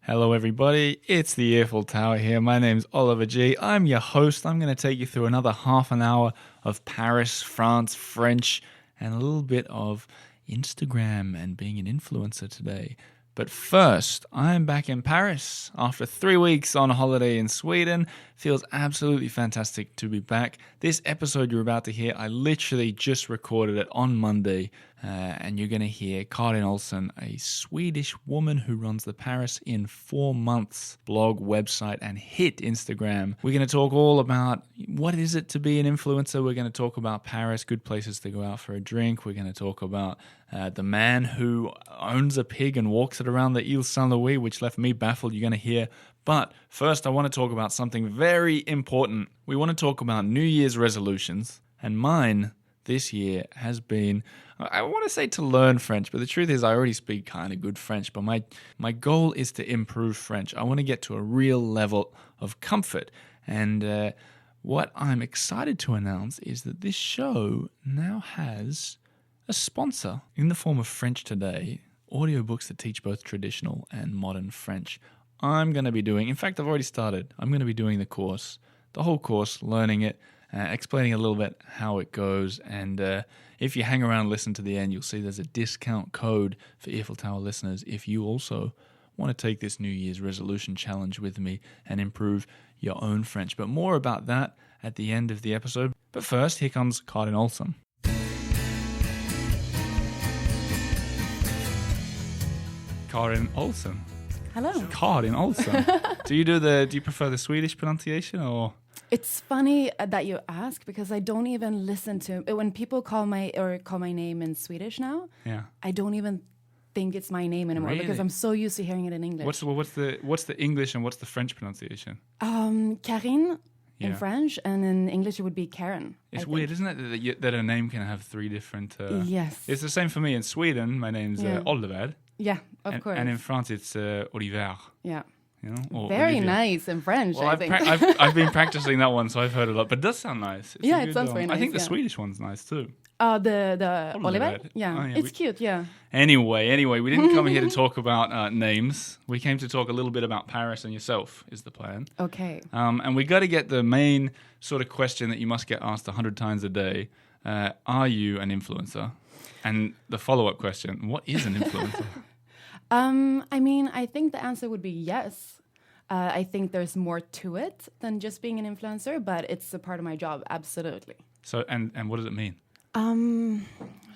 Hello everybody, it's the Earful Tower here. My name's Oliver G. I'm your host. I'm going to take you through another half an hour of Paris, France, French, and a little bit of Instagram and being an influencer today. But first, I'm back in Paris after 3 weeks on holiday in Sweden. Feels absolutely fantastic to be back. This episode you're about to hear, I literally just recorded it on Monday. And you're going to hear Karin Olsen, a Swedish woman who runs the Paris in 4 months blog, website, and hit Instagram. We're going to talk all about what is it to be an influencer. We're going to talk about Paris, good places to go out for a drink. We're going to talk about the man who owns a pig and walks it around the Ile Saint Louis, which left me baffled. You're going to hear. But first, I want to talk about something very important. We want to talk about New Year's resolutions. And mine this year has been, I want to say to learn French, but the truth is I already speak kind of good French, but my goal is to improve French. I want to get to a real level of comfort. And what I'm excited to announce is that this show now has a sponsor in the form of French Today, audiobooks that teach both traditional and modern French. I'm going to be doing, in fact, I've already started. I'm going to be doing the course, the whole course, learning it, explaining a little bit how it goes, and if you hang around and listen to the end, you'll see there's a discount code for Earful Tower listeners if you also want to take this New Year's resolution challenge with me and improve your own French. But more about that at the end of the episode. But first, here comes Karin Olsen. Karin Olsen. Hello. Karin Olsen. Do you prefer the Swedish pronunciation or? It's funny that you ask because I don't even listen to when people call my name in Swedish now. Yeah. I don't even think it's my name anymore because I'm so used to hearing it in English. What's the English and what's the French pronunciation? Karin in French, and in English it would be Karen. It's weird, isn't it, that a name can have three different... Yes. It's the same for me in Sweden. My name's Oliver. Yeah, of course. And in France it's Oliver. Yeah. You know, very Olivia. Nice in French, well, I think. I've been practicing that one, so I've heard a lot. But it does sound nice. It sounds very nice. I think the Swedish one's nice too. The Oliver? Yeah, it's cute, yeah. Anyway, we didn't come here to talk about names. We came to talk a little bit about Paris and yourself, is the plan. Okay. And we got to get the main sort of question that you must get asked 100 times a day. Are you an influencer? And the follow-up question, what is an influencer? I think the answer would be yes. I think there's more to it than just being an influencer, but it's a part of my job, absolutely. So, and what does it mean?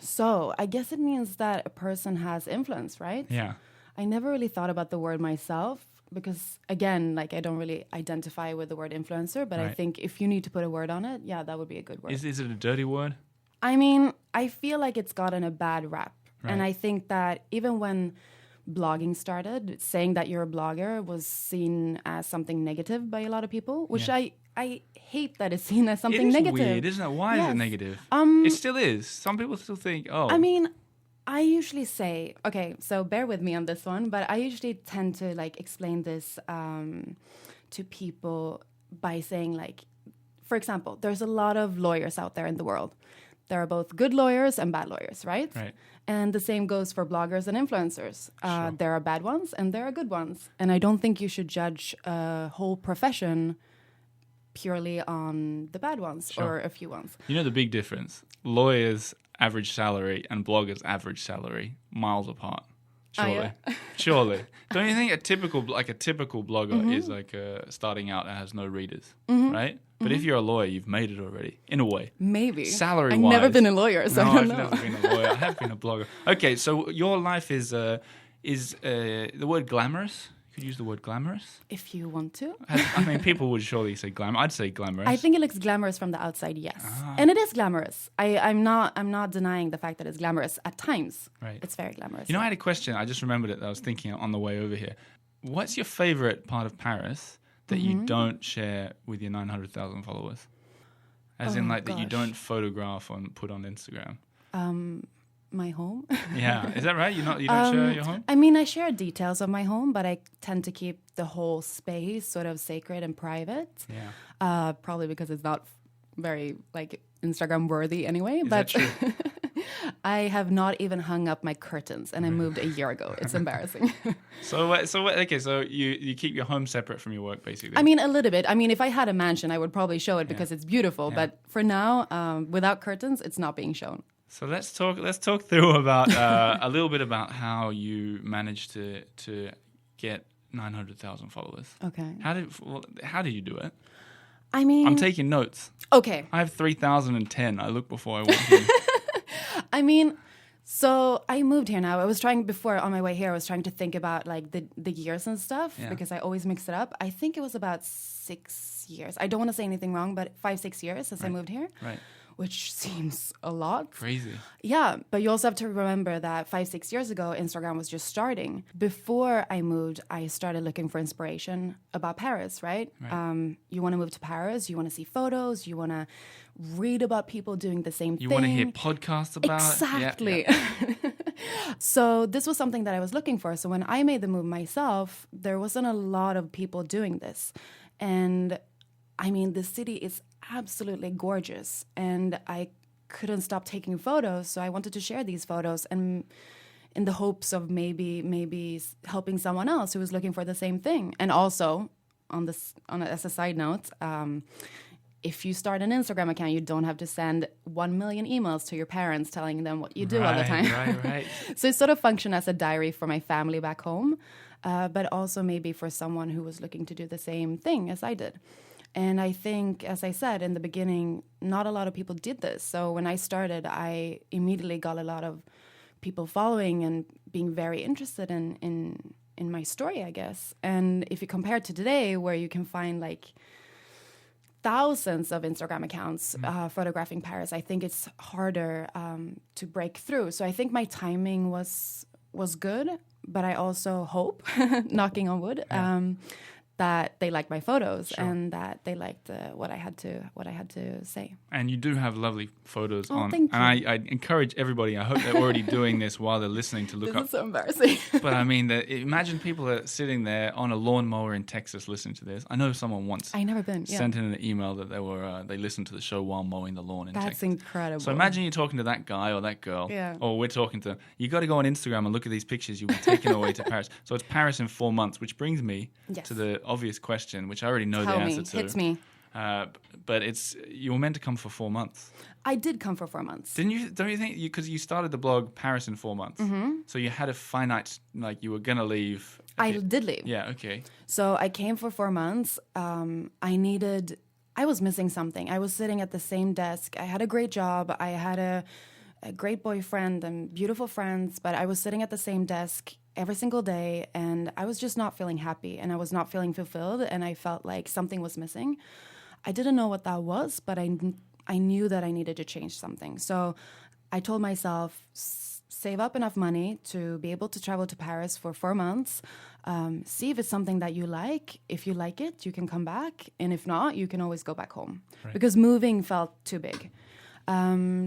So I guess it means that a person has influence, right? Yeah. I never really thought about the word myself because, again, I don't really identify with the word influencer, but right. I think if you need to put a word on it, yeah, that would be a good word. Is it a dirty word? I feel like it's gotten a bad rap. Right. And I think that even when blogging started, saying that you're a blogger was seen as something negative by a lot of people, which I hate that it's seen as something negative. It is weird, isn't it? Why is it negative? It still is. Some people still think, I usually say, okay, so bear with me on this one, but I usually tend to explain this to people by saying for example, there's a lot of lawyers out there in the world. There are both good lawyers and bad lawyers, right? Right. And the same goes for bloggers and influencers. Sure. There are bad ones and there are good ones. And I don't think you should judge a whole profession purely on the bad ones or a few ones. You know the big difference? Lawyers' average salary and bloggers' average salary, miles apart. Surely. Yeah. Surely. Don't you think a typical blogger is starting out and has no readers, right? But if you're a lawyer, you've made it already, in a way. Maybe. Salary-wise. I've never been a lawyer, so I don't know. I've never been a lawyer. I have been a blogger. Okay, so your life is the word glamorous? You could use the word glamorous? If you want to. People would surely say glamorous. I'd say glamorous. I think it looks glamorous from the outside, yes. And it is glamorous. I'm not denying the fact that it's glamorous at times. Right. It's very glamorous. You know, I had a question. I just remembered it that I was thinking on the way over here. What's your favorite part of Paris that you don't share with your 900,000 followers? As in, that you don't photograph and put on Instagram? My home. Yeah, is that right? You don't share your home? I share details of my home, but I tend to keep the whole space sort of sacred and private. Yeah. Probably because it's not very Instagram worthy anyway. Is but that true? I have not even hung up my curtains, and I moved a year ago. It's embarrassing. Okay, so you keep your home separate from your work, basically. I mean, a little bit. I mean, if I had a mansion, I would probably show it because it's beautiful. Yeah. But for now, without curtains, it's not being shown. So let's talk through about a little bit about how you managed to get 900,000 followers. Okay. How did you do it? I mean, I'm taking notes. Okay. I have 3,010. I looked before I went here. I mean, so I moved here now. I was trying before on my way here. I was trying to think about like the years and stuff because I always mix it up. I think it was about 6 years. I don't want to say anything wrong, but 5-6 years since I moved here. Right. Which seems a lot. Crazy. Yeah, but you also have to remember that 5-6 years ago, Instagram was just starting. Before I moved, I started looking for inspiration about Paris, right? You want to move to Paris, you want to see photos, you want to read about people doing the same thing. You want to hear podcasts about Exactly. it? Yeah. So this was something that I was looking for. So when I made the move myself, there wasn't a lot of people doing this. And I mean, the city is absolutely gorgeous, and I couldn't stop taking photos, so I wanted to share these photos, and in the hopes of maybe helping someone else who was looking for the same thing. And also, as a side note, if you start an Instagram account, you don't have to send 1 million emails to your parents telling them what you do all the time. Right. So it sort of functioned as a diary for my family back home, but also maybe for someone who was looking to do the same thing as I did. And I think, as I said in the beginning, not a lot of people did this. So when I started, I immediately got a lot of people following and being very interested in my story, I guess. And if you compare it to today, where you can find like thousands of Instagram accounts photographing Paris, I think it's harder to break through. So I think my timing was good, but I also hope, knocking on wood, that they liked my photos and that they liked what I had to say. And you do have lovely photos on. Thank you. And I encourage everybody, I hope they're already doing this while they're listening, to look This up. is so embarrassing. But I mean, imagine people are sitting there on a lawnmower in Texas listening to this. I know someone once I never been. Yeah. sent in an email that they listened to the show while mowing the lawn in That's Texas. incredible. So imagine you're talking to that guy or that girl, Yeah. or we're talking to them. You got to go on Instagram and look at these pictures. You'll be taken away to Paris. So it's Paris in 4 months, which brings me to the obvious question, which I already know the answer to. Hits me. But you were meant to come for 4 months. I did come for 4 months. Don't you think, because you started the blog Paris in 4 months, so you had a finite, like you were going to leave. I did leave. Yeah, okay. So I came for 4 months. I was missing something. I was sitting at the same desk. I had a great job. I had a great boyfriend and beautiful friends, but I was sitting at the same desk every single day, and I was just not feeling happy, and I was not feeling fulfilled, and I felt like something was missing. I didn't know what that was, but I knew that I needed to change something. So I told myself, save up enough money to be able to travel to Paris for 4 months, see if it's something that you like. If you like it, you can come back, and if not, you can always go back home. Right. Because moving felt too big.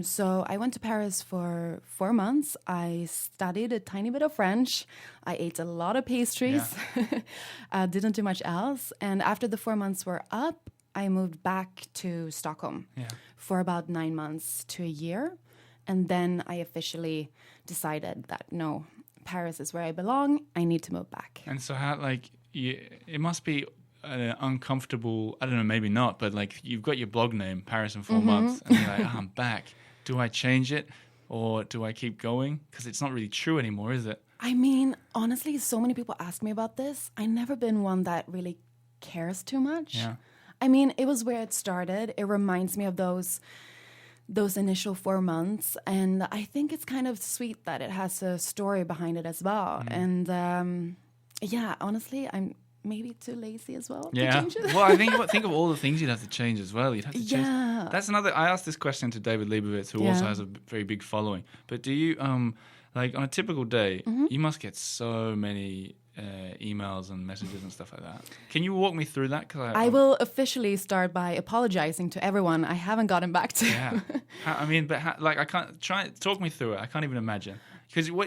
So I went to Paris for 4 months. I studied a tiny bit of French. I ate a lot of pastries. Yeah. Didn't do much else. And after the 4 months were up, I moved back to Stockholm for about 9 months to a year. And then I officially decided that, no, Paris is where I belong. I need to move back. And so it must be uncomfortable, I don't know, maybe not, but like you've got your blog name, Paris in 4 months, and you're like, I'm back. Do I change it or do I keep going? Because it's not really true anymore, is it? I mean, honestly, so many people ask me about this. I've never been one that really cares too much. Yeah. I mean, it was where it started. It reminds me of those initial 4 months, and I think it's kind of sweet that it has a story behind it as well. And honestly, I'm maybe too lazy as well to change it. Well, I think of all the things you'd have to change as well. You'd have to change. Yeah. That's another. I asked this question to David Leibovitz, who also has a very big following. But do you like on a typical day, you must get so many emails and messages and stuff like that. Can you walk me through that? Because I will officially start by apologizing to everyone I haven't gotten back to. Yeah. I can't talk me through it. I can't even imagine.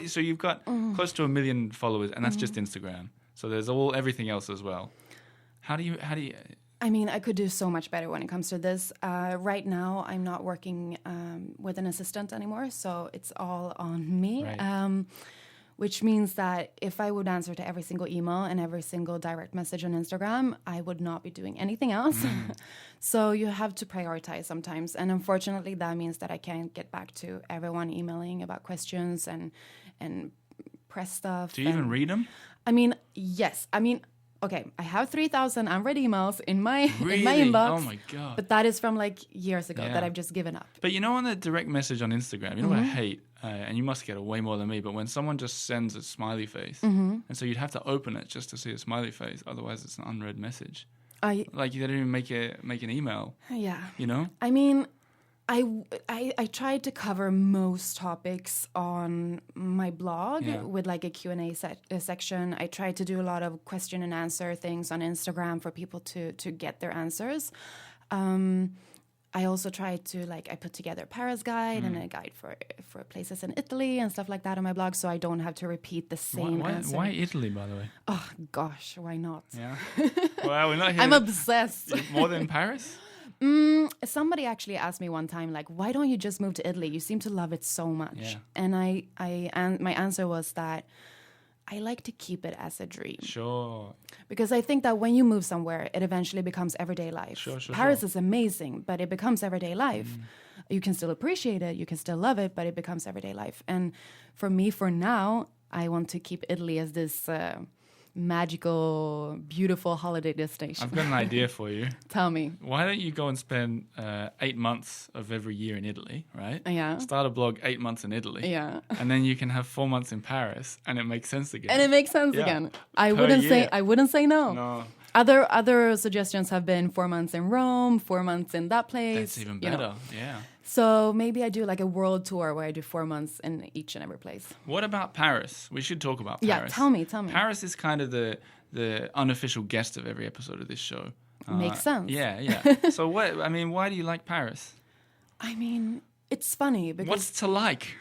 So you've got close to 1 million followers, and that's just Instagram. So there's everything else as well. How do you I mean, I could do so much better when it comes to this. Right now, I'm not working with an assistant anymore, so it's all on me. Right. Which means that if I would answer to every single email and every single direct message on Instagram, I would not be doing anything else. So you have to prioritize sometimes. And unfortunately, that means that I can't get back to everyone emailing about questions and press stuff. Do you even read them? I mean, yes. I mean, okay, I have 3,000 unread emails in my Really? in my inbox. Oh my God. But that is from like years ago Yeah. that I've just given up. But you know, on the direct message on Instagram, you know what I hate? And you must get it way more than me, but when someone just sends a smiley face, and so you'd have to open it just to see a smiley face, otherwise it's an unread message. Like you didn't even make an email, Yeah. you know? I mean, I tried to cover most topics on my blog with like a Q&A section. I tried to do a lot of question and answer things on Instagram for people to get their answers. I also tried to I put together a Paris guide and a guide for places in Italy and stuff like that on my blog, so I don't have to repeat the same answer. Why Italy, by the way? Oh gosh, why not? Yeah. Well, we're not here. I'm obsessed. More than Paris? Somebody actually asked me one time, why don't you just move to Italy? You seem to love it so much. Yeah. And my answer was that I like to keep it as a dream. Sure. Because I think that when you move somewhere, it eventually becomes everyday life. Sure. Paris is amazing, but it becomes everyday life. You can still appreciate it, you can still love it, but it becomes everyday life. And for me, for now, I want to keep Italy as this magical, beautiful holiday destination. I've got an idea for you. Tell me. Why don't you go and spend 8 months of every year in Italy, right? Yeah. Start a blog 8 months in Italy. Yeah. And then you can have 4 months in Paris, and it makes sense again. And it makes sense Yeah. again. I Per wouldn't year. say no. No, Other suggestions have been 4 months in Rome, 4 months in that place. that's even you know. better. Yeah. So maybe I do a world tour where I do 4 months in each and every place. What about Paris? We should talk about Yeah, Paris. tell me. Paris is kind of the unofficial guest of every episode of this show. Makes sense. Yeah. So why do you like Paris? I mean, it's funny because What's to like?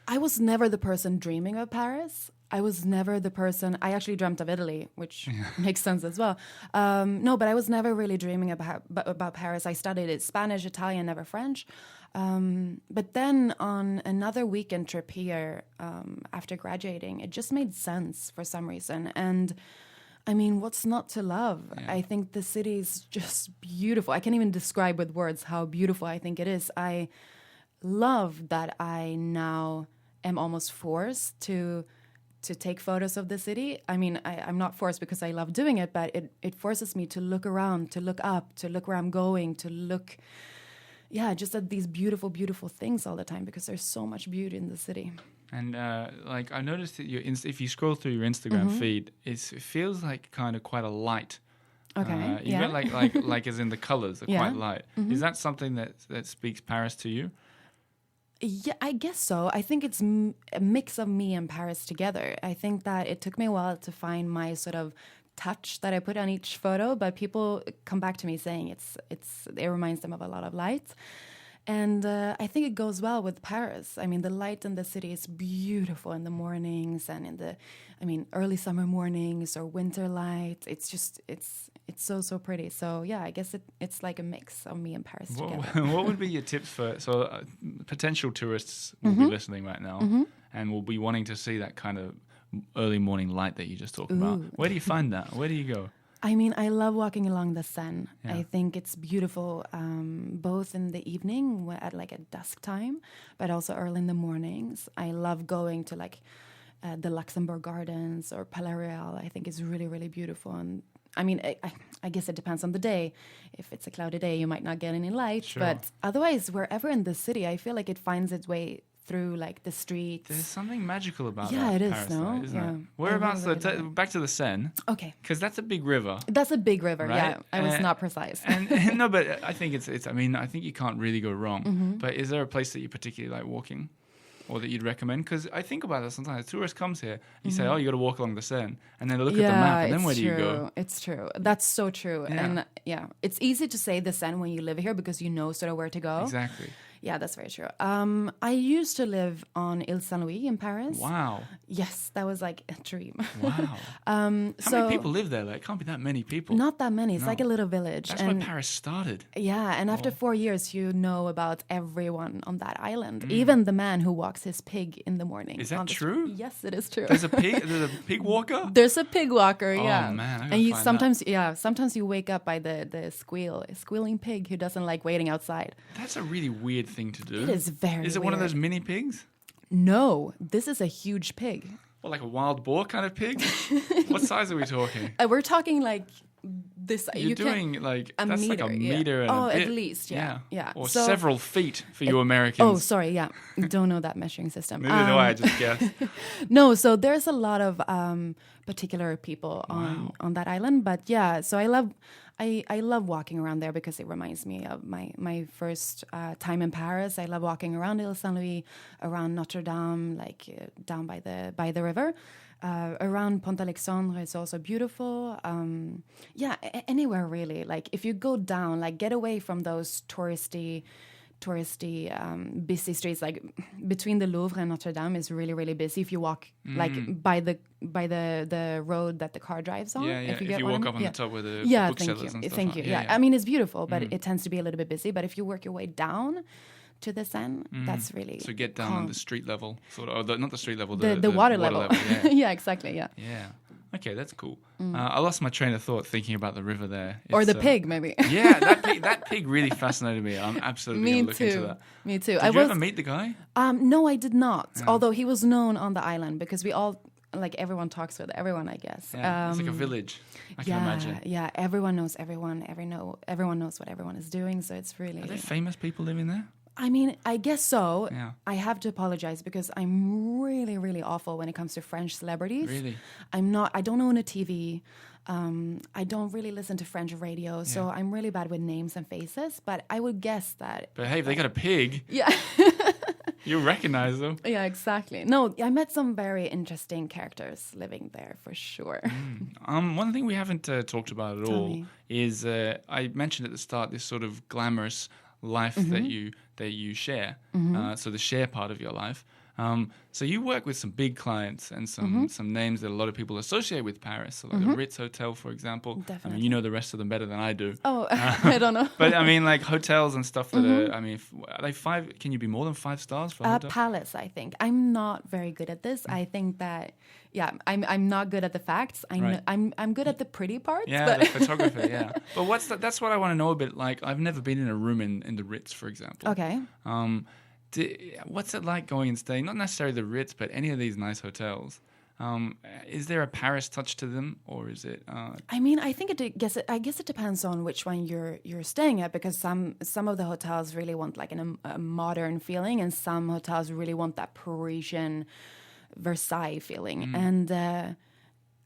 I was never the person dreaming of Paris. I was never the person. I actually dreamt of Italy, which makes sense as well. No, but I was never really dreaming about Paris. I studied it Spanish, Italian, never French. But then on another weekend trip here, after graduating, it just made sense for some reason. And I mean, what's not to love? Yeah. I think the city is just beautiful. I can't even describe with words how beautiful I think it is. I love that I now am almost forced to take photos of the city. I mean, I'm not forced because I love doing it, but it forces me to look around, to look up, to look where I'm going, to look, just at these beautiful, beautiful things all the time because there's so much beauty in the city. And I noticed that if you scroll through your Instagram feed, it feels like kind of quite a light. Okay. You got like as in the colors are quite light. Is that something that speaks Paris to you? Yeah, I guess so. I think it's a mix of me and Paris together. I think that it took me a while to find my sort of touch that I put on each photo, but people come back to me saying it reminds them of a lot of light. And I think it goes well with Paris. I mean, the light in the city is beautiful in the mornings and in the, early summer mornings or winter light. It's just, it's so pretty. So yeah, I guess it's like a mix of me and Paris together. What would be your tips for potential tourists will be listening right now and will be wanting to see that kind of early morning light that you just talked about? Where do you find that? Where do you go? I mean, I love walking along the Seine. Yeah. I think it's beautiful, both in the evening at dusk time, but also early in the mornings. I love going to the Luxembourg Gardens or Palais Royal. I think it's really, really beautiful. And I mean, I guess it depends on the day. If it's a cloudy day, you might not get any light. Sure. But otherwise, wherever in the city, I feel like it finds its way through the streets. There's something magical about Yeah, that it is, Paris, no? though, isn't Yeah. it? Whereabouts? I really love it. Back to the Seine, Okay. because that's a big river. That's a big river, Right? yeah. I was not precise. And no, but I think it's. I mean, I think you can't really go wrong. But is there a place that you particularly like walking, or that you'd recommend? Because I think about it sometimes. A tourist comes here, you say, "Oh, you got to walk along the Seine," and then they look at the map, and then where do you go? It's true. That's so true. Yeah. And it's easy to say the Seine when you live here because you know sort of where to go. Exactly. Yeah, that's very true. I used to live on Ile Saint Louis in Paris. Wow. Yes, that was like a dream. Wow. How many people live there? Like, it can't be that many people. Not that many. It's No. like a little village. That's where Paris started. Yeah, and after 4 years, you know about everyone on that island, even the man who walks his pig in the morning. Is that on the true? Yes, it is true. There's a pig. There's a pig walker. There's a pig walker, Oh, yeah. man, I gotta and you find sometimes you wake up by the squealing pig who doesn't like waiting outside. That's a really weird thing to do. It is very Is it one of weird. those mini pigs? No, this is a huge pig. Or like a wild boar kind of pig? What size are we talking? We're talking like this. You're you doing can't, like a that's meter, like a yeah. meter and Oh, a bit. at least, yeah. Or So- several feet for you Americans. Oh, sorry, yeah. Don't know that measuring system. Neither do I just guessed. No, so there's a lot of particular people on that island, but yeah, so I love walking around there because it reminds me of my first time in Paris. I love walking around Ile Saint Louis, around Notre Dame, like down by the river. Around Pont Alexandre is also beautiful. Anywhere really. Like if you go down, like get away from those touristy busy streets, like between the Louvre and Notre Dame is really, really busy if you walk like by the road that the car drives on. Yeah. If If get you what I walk mean. up on the top where the Yeah, booksellers and stuff thank are. you. Yeah, I mean it's beautiful, but it tends to be a little bit busy. But if you work your way down to the Seine, that's really So get down on calm. the street level, sort of. Or not the street level, the water level. Yeah. Yeah, exactly. Yeah, Yeah. Okay, that's cool. I lost my train of thought thinking about the river there. or It's, the pig maybe. Yeah, that pig really fascinated me. I'm absolutely Me going to look into too. that. Me too. Did you ever meet the guy? No, I did not. Although he was known on the island because we all, like everyone talks with everyone, I guess. Yeah, it's like a village. I can imagine. Yeah, everyone knows everyone. Everyone knows what everyone is doing. So it's really. Are there famous people living there? I mean, I guess so. Yeah. I have to apologize because I'm really, really awful when it comes to French celebrities. Really? I don't own a TV. I don't really listen to French radio, so I'm really bad with names and faces. But I would guess that. But hey, if they got a pig, Yeah. you recognize them. Yeah, exactly. No, I met some very interesting characters living there for sure. One thing we haven't talked about at Tell all me. is I mentioned at the start this sort of glamorous life that you share. So the share part of your life. So you work with some big clients and some names that a lot of people associate with Paris, so like the Ritz Hotel, for example. I mean, Definitely. you know the rest of them better than I do. Oh, I don't know. But I mean, like hotels and stuff that are. I mean, are they 5? Can you be more than 5 stars for a hotel? Palace, I think. I'm not very good at this. I think that, I'm not good at the facts. Right. I'm good at the pretty parts. Yeah, but the photographer. Yeah, but that's what I want to know a bit. Like, I've never been in a room in the Ritz, for example. Okay. What's it like going and staying? Not necessarily the Ritz, but any of these nice hotels. Is there a Paris touch to them, or is it? I mean, I think I guess it depends on which one you're staying at, because some of the hotels really want like a modern feeling, and some hotels really want that Parisian Versailles feeling. And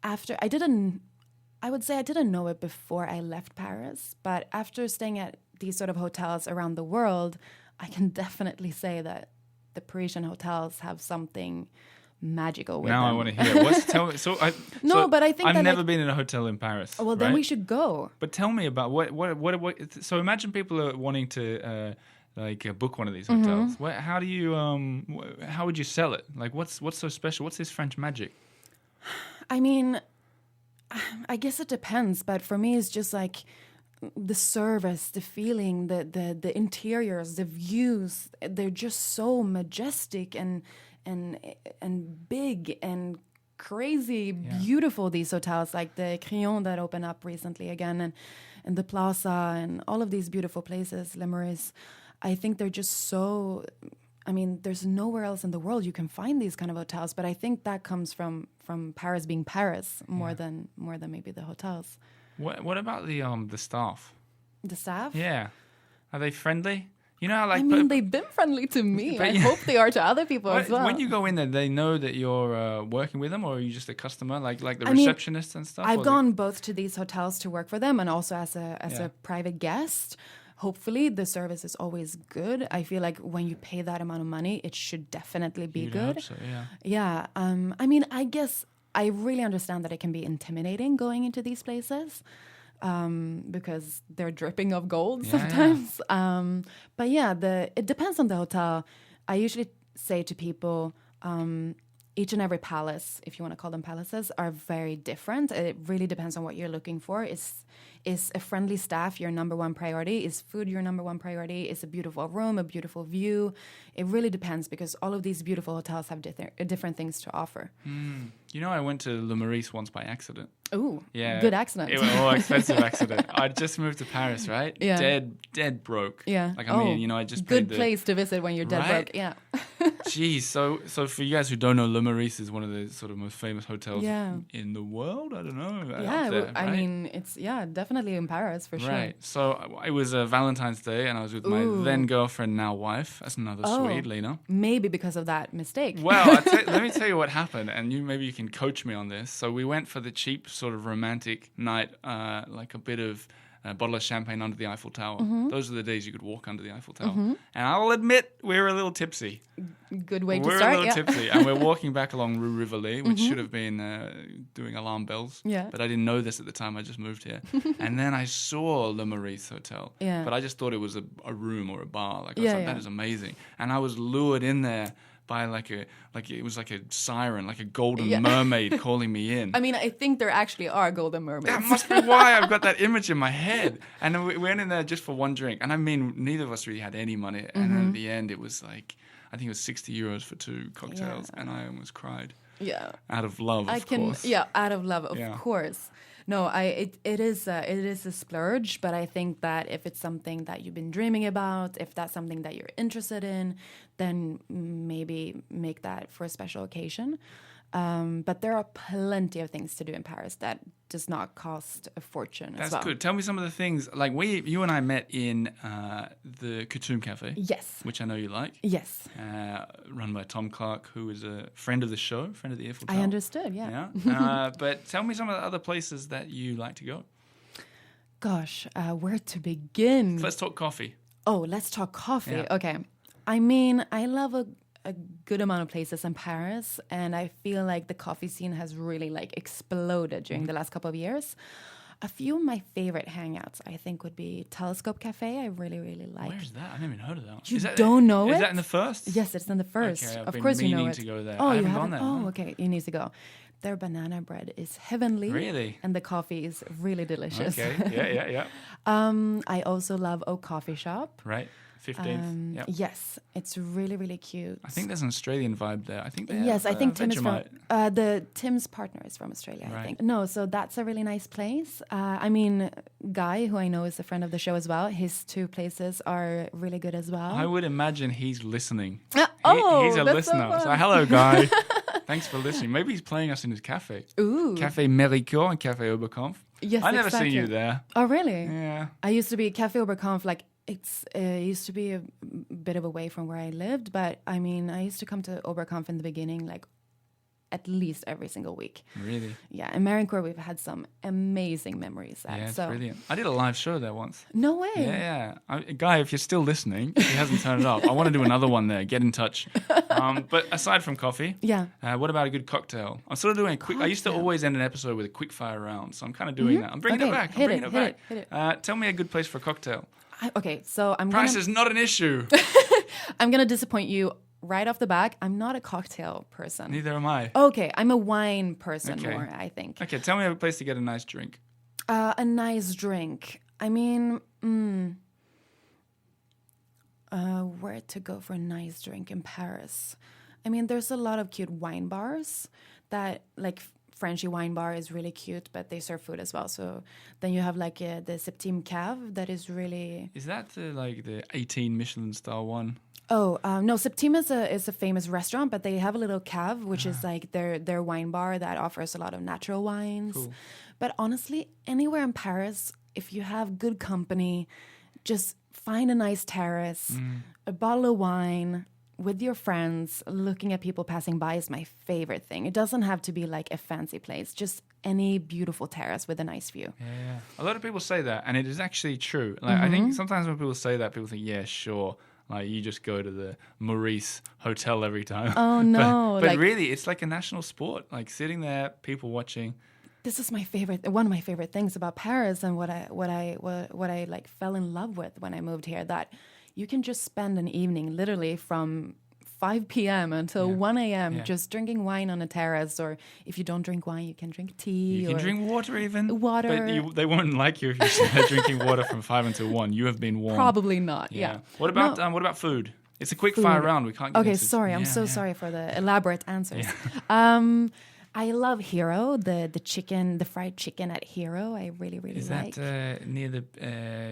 after I would say I didn't know it before I left Paris, but after staying at these sort of hotels around the world, I can definitely say that the Parisian hotels have something magical with them. Now I want to hear. Tell me. But I think I've that, never like- been in a hotel in Paris. Well, then right? we should go. But tell me about what. So imagine people are wanting to book one of these hotels. How do you how would you sell it? Like, what's so special? What's this French magic? I mean, I guess it depends, but for me, it's just like the service, the feeling, the interiors, the views. They're just so majestic and big and crazy, beautiful. These hotels, like the Crillon that opened up recently again, and the Plaza, and all of these beautiful places, Le Maurice. I think they're just so. I mean, there's nowhere else in the world you can find these kind of hotels, but I think that comes from Paris being Paris more than maybe the hotels. What about the staff? The staff? Yeah, are they friendly? You know how like I mean, they've been friendly to me. but I yeah. hope they are to other people as well. When you go in there, they know that you're working with them, or are you just a customer, like the I mean, receptionists and stuff? I've or gone both to these hotels to work for them and also as a private guest. Hopefully, the service is always good. I feel like when you pay that amount of money, it should definitely be You'd good. hope so, yeah. Yeah. I mean, I guess I really understand that it can be intimidating going into these places. because they're dripping of gold Yeah, sometimes. But yeah, it depends on the hotel. I usually say to people, each and every palace, if you want to call them palaces, are very different. It really depends on what you're looking for. Is a friendly staff your number one priority? Is food your number one priority? Is a beautiful room, a beautiful view? It really depends because all of these beautiful hotels have different things to offer. You know, I went to Le Maurice once by accident. Ooh, Yeah, good accident. It was an expensive accident. I just moved to Paris, right? Yeah. Dead broke. Yeah. Like, I mean, you know, I just good paid place to visit when you're dead Right? broke. Yeah. Geez, so for you guys who don't know, Le Maurice is one of the sort of most famous hotels Yeah. in the world. I don't know. Yeah, up there, I right? mean, it's definitely in Paris for sure. Right. So it was Valentine's Day, and I was with my Ooh. then girlfriend, now wife. That's another Swede, Lena. Maybe because of that mistake. Well, let me tell you what happened, and maybe you can coach me on this. So we went for the cheap sort of romantic night, like a bit of a bottle of champagne under the Eiffel Tower. Mm-hmm. Those are the days you could walk under the Eiffel Tower. And I'll admit, we were a little tipsy. Good way to We're start. a little tipsy, and we're walking back along Rue Rivoli, which should have been doing alarm bells. Yeah. But I didn't know this at the time. I just moved here. And then I saw Le Maurice Hotel. Yeah. But I just thought it was a room or a bar. Like, I was Yeah, like, yeah. that is amazing. And I was lured in there by it was like a siren, like a golden mermaid calling me in. I mean, I think there actually are golden mermaids. That must be why I've got that image in my head. And then we went in there just for one drink. And I mean, neither of us really had any money. And then at the end, it was like, I think it was 60 euros for 2 cocktails. Yeah. And I almost cried. Yeah. Out of love, of course. Yeah, out of love, of Yeah. course. No, it is a splurge, but I think that if it's something that you've been dreaming about, if that's something that you're interested in, then maybe make that for a special occasion. But there are plenty of things to do in Paris that does not cost a fortune as That's well. good. Tell me some of the things. Like, you and I met in the Coutume Cafe. Yes. Which I know you like. Yes. Run by Tom Clark, who is a friend of the show, friend of the Earful Tower. I understood, yeah. Yeah. But tell me some of the other places that you like to go. Gosh, where to begin? Let's talk coffee. Oh, let's talk coffee. Yeah. Okay. I mean, I love a good amount of places in Paris, and I feel like the coffee scene has really like exploded during the last couple of years. A few of my favorite hangouts, I think, would be Telescope Cafe. I really, really like. Where's that? I've never even heard of that one. You don't know Is it? that in the first? Yes, it's in the first. Okay, I've of been course you know meaning it. to go there. Oh, I you haven't haven't? gone there, Oh, no. okay. You need to go. Their banana bread is heavenly. Really? And the coffee is really delicious. Okay. Yeah. I also love Oak Coffee Shop. Right. 15th. Yep. Yes, it's really, really cute. I think there's an Australian vibe there. I think they Yes, have, I think Tim is from Vegemite. Tim's partner is from Australia. Right. I think no, so that's a really nice place. I mean, Guy, who I know is a friend of the show as well, his 2 places are really good as well. I would imagine he's listening. Oh, He's a that's so listener. So, fun. hello, Guy. Thanks for listening. Maybe he's playing us in his cafe. Ooh, Cafe Mericourt and Cafe Oberkampf. yes, I've never exactly. seen you there. Oh, really? Yeah. I used to be Cafe Oberkampf, like it used to be a bit of away from where I lived, but I mean, I used to come to Oberkampf in the beginning, like at least every single week. Really? Yeah, in Mariencourt we've had some amazing memories at. Yeah, it's so brilliant. I did a live show there once. no way. Yeah. Guy, if you're still listening, if he hasn't turned it off, I want to do another one there. Get in touch. But aside from coffee, Yeah. what about a good cocktail? I'm sort of doing a quick. I used to always end an episode with a quick fire round, so I'm kind of doing that. I'm bringing Okay, it back. hit it, I'm hit bringing it it, back. Tell me a good place for a cocktail. Okay, so Price is not an issue. I'm gonna disappoint you right off the back. I'm not a cocktail person. Neither am I. Okay, I'm a wine person Okay. more, I think. Okay, tell me a place to get a nice drink. A nice drink. I mean, where to go for a nice drink in Paris? I mean, there's a lot of cute wine bars that, like, Frenchy wine bar is really cute, but they serve food as well. So then you have like the Septime Cave that is really. Is that the 18 Michelin star one? Oh no, Septime is a famous restaurant, but they have a little cave, which is like their wine bar that offers a lot of natural wines. Cool. But honestly, anywhere in Paris, if you have good company, just find a nice terrace, a bottle of wine with your friends, looking at people passing by is my favorite thing. It doesn't have to be like a fancy place, just any beautiful terrace with a nice view. Yeah. A lot of people say that, and it is actually true. Like, I think sometimes when people say that, people think, yeah, sure. Like, you just go to the Maurice Hotel every time. Oh, no. But like, really, it's like a national sport. Like, sitting there, people watching. this is one of my favorite things about Paris, and what I like fell in love with when I moved here, that you can just spend an evening literally from 5 p.m. until 1 a.m. just drinking wine on a terrace, or if you don't drink wine, you can drink tea. You can drink water even. Water. But they won't like you if you start drinking water from 5 until 1. You have been warned. Probably not, yeah. What about food? It's a quick fire round. We can't get into... sorry. I'm so sorry for the elaborate answers. Yeah. I love Hero, the chicken, the fried chicken at Hero. I really, really like. Is that near the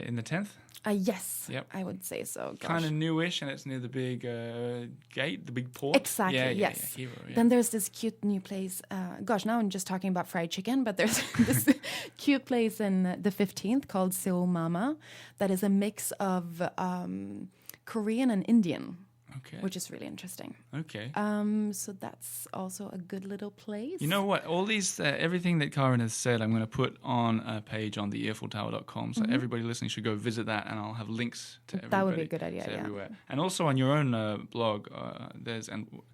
in the 10th? Yes, Yep. I would say so. Gosh. Kind of newish, and it's near the big gate, the big port. Exactly, yes. Yeah, Hero, yeah. Then there's this cute new place. Now I'm just talking about fried chicken, but there's this cute place in the 15th called Seoul Mama that is a mix of Korean and Indian. Okay. Which is really interesting. Okay. So that's also a good little place. You know what? All these, everything that Karen has said, I'm going to put on a page on the earfultower.com. So everybody listening should go visit that, and I'll have links to everybody. That would be a good idea, everywhere. And also on your own blog, do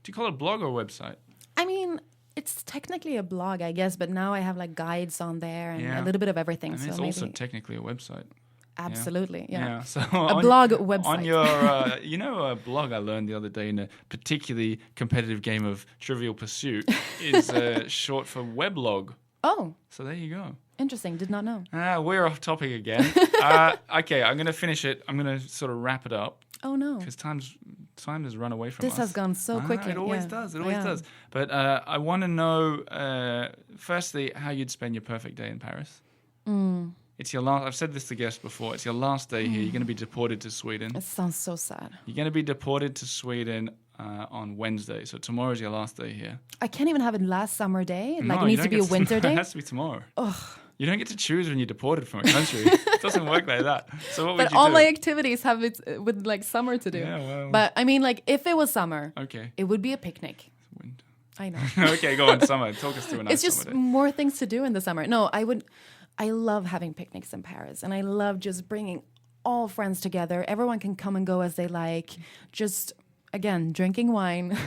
you call it a blog or a website? I mean, it's technically a blog, I guess, but now I have like guides on there and a little bit of everything. And so it's maybe also technically a website. Absolutely, yeah. So a blog website. On your, a blog I learned the other day in a particularly competitive game of Trivial Pursuit is short for weblog. Oh. So there you go. Interesting. Did not know. We're off topic again. Okay, I'm going to finish it. I'm going to sort of wrap it up. Oh, no. Because time has run away from us. This has gone so quickly. It always does. It always does. But I want to know, firstly, how you'd spend your perfect day in Paris. It's your last. I've said this to guests before. It's your last day here. You're going to be deported to Sweden. It sounds so sad. You're going to be deported to Sweden on Wednesday. So tomorrow is your last day here. I can't even have it last summer day. No, it needs to be a winter day. It has to be tomorrow. Ugh. You don't get to choose when you're deported from a country. It doesn't work like that. So what would you do? But all my activities have it with like summer to do. Yeah, well. But I mean, like if it was summer, okay, it would be a picnic. Winter. I know. Okay, go on. Summer. Talk us through a nice It's just summer day. more things to do in the summer. No, I love having picnics in Paris, and I love just bringing all friends together. Everyone can come and go as they like. Just, again, drinking wine,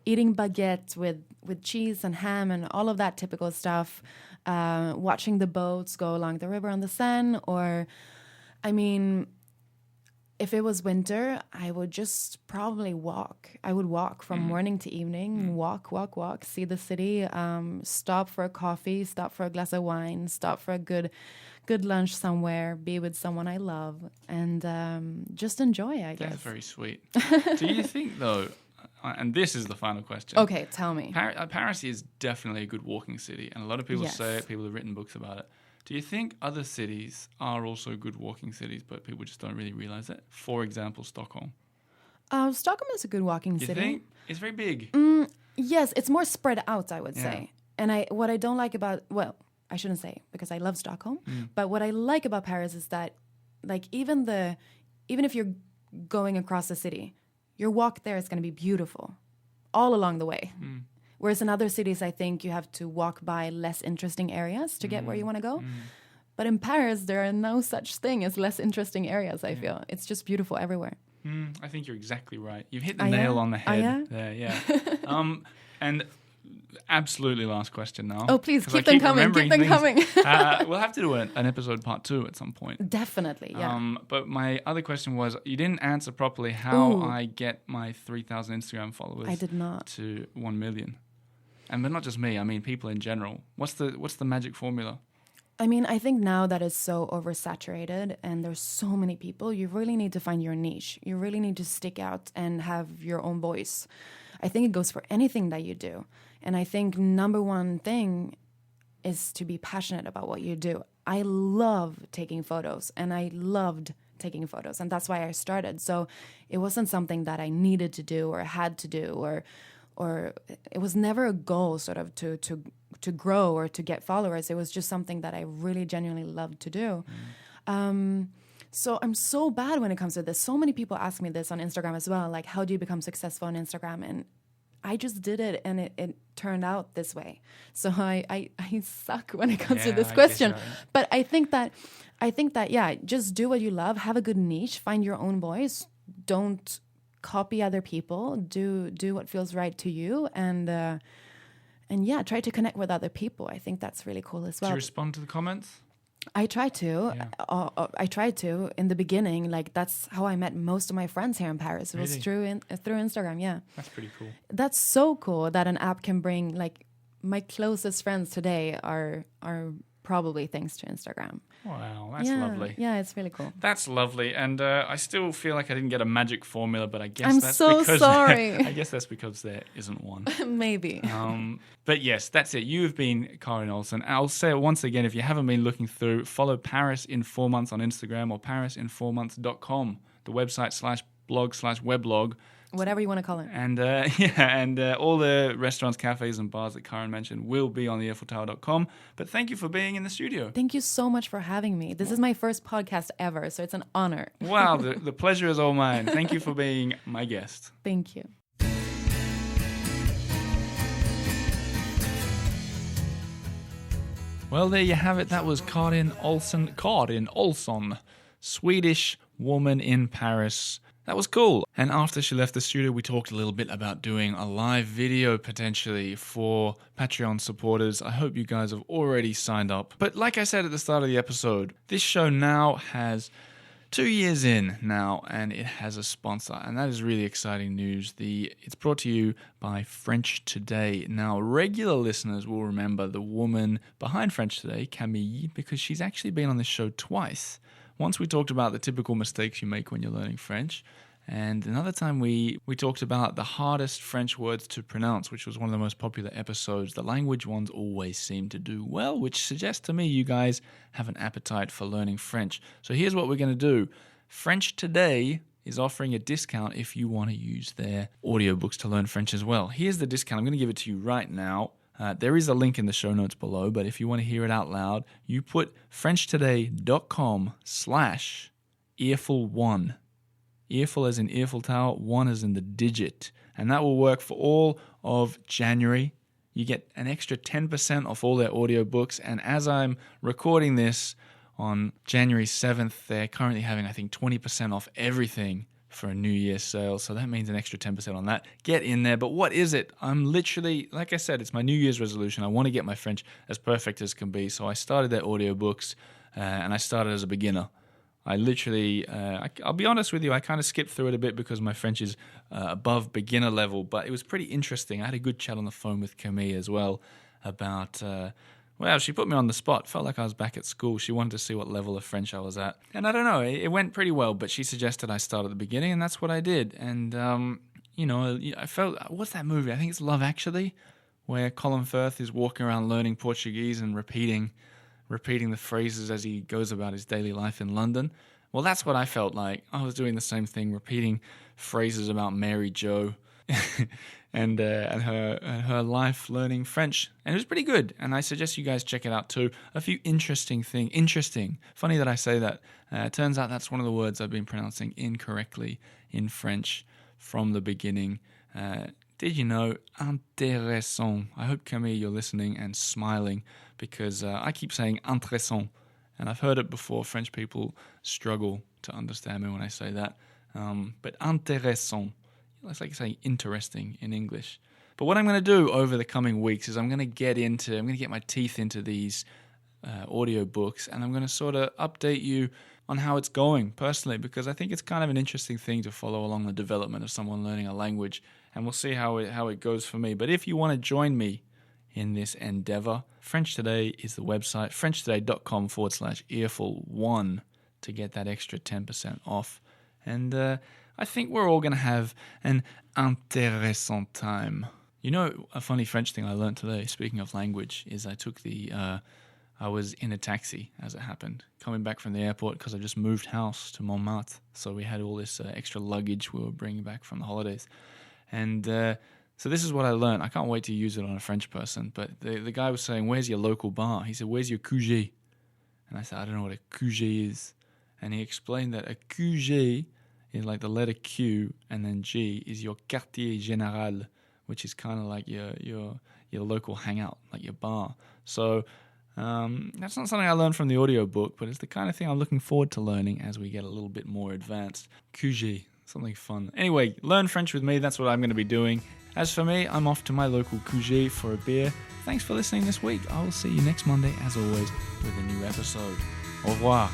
eating baguette with cheese and ham and all of that typical stuff, watching the boats go along the river on the Seine, or, I mean, if it was winter, I would just probably walk. I would walk from morning to evening, walk, see the city, stop for a coffee, stop for a glass of wine, stop for a good lunch somewhere, be with someone I love, and just enjoy, I guess. That's very sweet. Do you think, though, and this is the final question. Okay, tell me. Paris is definitely a good walking city, and a lot of people say it, people have written books about it. Do you think other cities are also good walking cities, but people just don't really realize it? For example, Stockholm. Stockholm is a good walking city. You think? It's very big. Yes, it's more spread out, I would say. And what I don't like about, well, I shouldn't say because I love Stockholm, but what I like about Paris is that, like, even if you're going across the city, your walk there is going to be beautiful all along the way. Whereas in other cities, I think you have to walk by less interesting areas to get where you want to go. But in Paris, there are no such thing as less interesting areas, I feel. It's just beautiful everywhere. I think you're exactly right. You've hit the nail on the head there, yeah. And absolutely last question now. Oh, please, keep them coming. We'll have to do an episode part 2 at some point. Definitely, yeah. But my other question was, you didn't answer properly how I get my 3,000 Instagram followers. I did not. To 1 million. But not just me, I mean people in general. What's the magic formula? I mean, I think now that it's so oversaturated and there's so many people, you really need to find your niche. You really need to stick out and have your own voice. I think it goes for anything that you do. And I think number one thing is to be passionate about what you do. I love taking photos, and I loved taking photos, and that's why I started. So it wasn't something that I needed to do or had to do, or it was never a goal sort of to grow or to get followers. It was just something that I really genuinely loved to do. So I'm so bad when it comes to this. So many people ask me this on Instagram as well, like, how do you become successful on Instagram? And I just did it, and it turned out this way. So I suck when it comes to this question. But I think that just do what you love, have a good niche, find your own voice. Don't copy other people. Do what feels right to you, and and yeah, try to connect with other people. I think that's really cool as Do well. you respond to the comments? I try to. Yeah. I tried to in the beginning. Like that's how I met most of my friends here in Paris. It was Really? through Instagram. Yeah, That's pretty cool. that's so cool that an app can bring like my closest friends today are probably thanks to Instagram. Wow, that's Yeah, lovely. yeah, it's really cool. That's lovely, and I still feel like I didn't get a magic formula, but I guess I'm that's so because sorry. I guess that's because there isn't one. Maybe. But yes, that's it. You have been Karin Olsen. I'll say it once again, if you haven't been looking through, follow Paris in 4 months on Instagram or parisin4months.com, the website /blog/weblog. Whatever you want to call it. And all the restaurants, cafes, and bars that Karin mentioned will be on the earfultower.com. But thank you for being in the studio. Thank you so much for having me. This is my first podcast ever, so it's an honor. Wow, the pleasure is all mine. Thank you for being my guest. Thank you. Well, there you have it. That was Karin Olsen, Swedish woman in Paris. That was cool. And after she left the studio, we talked a little bit about doing a live video potentially for Patreon supporters. I hope you guys have already signed up. But like I said at the start of the episode, this show now has 2 years in now, and it has a sponsor, and that is really exciting news. It's brought to you by French Today. Now, regular listeners will remember the woman behind French Today, Camille, because she's actually been on this show twice. Once we talked about the typical mistakes you make when you're learning French, and another time we talked about the hardest French words to pronounce, which was one of the most popular episodes. The language ones always seem to do well, which suggests to me you guys have an appetite for learning French. So here's what we're going to do. French Today is offering a discount if you want to use their audiobooks to learn French as well. Here's the discount. I'm going to give it to you right now. There is a link in the show notes below, but if you want to hear it out loud, you put frenchtoday.com/earful1. Earful as in Earful Tower, 1 as in the digit. And that will work for all of January. You get an extra 10% off all their audiobooks. And as I'm recording this on January 7th, they're currently having, I think, 20% off everything for a New Year's sale. So that means an extra 10% on that. Get in there. But what is it? I'm literally, like I said, it's my New Year's resolution. I want to get my French as perfect as can be. So I started their audiobooks and I started as a beginner. I literally, I'll be honest with you, I kind of skipped through it a bit because my French is above beginner level, but it was pretty interesting. I had a good chat on the phone with Camille as well about, she put me on the spot. Felt like I was back at school. She wanted to see what level of French I was at. And I don't know, it went pretty well, but she suggested I start at the beginning, and that's what I did. And, I felt, what's that movie? I think it's Love Actually, where Colin Firth is walking around learning Portuguese and repeating the phrases as he goes about his daily life in London. Well, that's what I felt like. I was doing the same thing, repeating phrases about Mary Jo and her life learning French. And it was pretty good. And I suggest you guys check it out too. A few interesting. Funny that I say that. Turns out that's one of the words I've been pronouncing incorrectly in French from the beginning. Did you know? Intéressant. I hope, Camille, you're listening and smiling because I keep saying intéressant, and I've heard it before. French people struggle to understand me when I say that. But intéressant, it's like saying interesting in English. But what I'm going to do over the coming weeks is I'm going to get my teeth into these audiobooks, and I'm going to sort of update you on how it's going personally, because I think it's kind of an interesting thing to follow along the development of someone learning a language, and we'll see how it goes for me. But if you want to join me in this endeavor, French Today is the website, frenchtoday.com/earful1 to get that extra 10% off. And I think we're all going to have an intéressant time. You know, a funny French thing I learned today, speaking of language, is I was in a taxi as it happened, coming back from the airport because I just moved house to Montmartre. So we had all this extra luggage we were bringing back from the holidays. And so this is what I learned. I can't wait to use it on a French person. But the guy was saying, where's your local bar? He said, where's your QG? And I said, I don't know what a QG is. And he explained that a QG is like the letter Q, and then G is your quartier général, which is kind of like your local hangout, like your bar. So that's not something I learned from the audiobook, but it's the kind of thing I'm looking forward to learning as we get a little bit more advanced. QG. Something fun. Anyway, learn French with me. That's what I'm going to be doing. As for me, I'm off to my local Couget for a beer. Thanks for listening this week. I will see you next Monday, as always, with a new episode. Au revoir.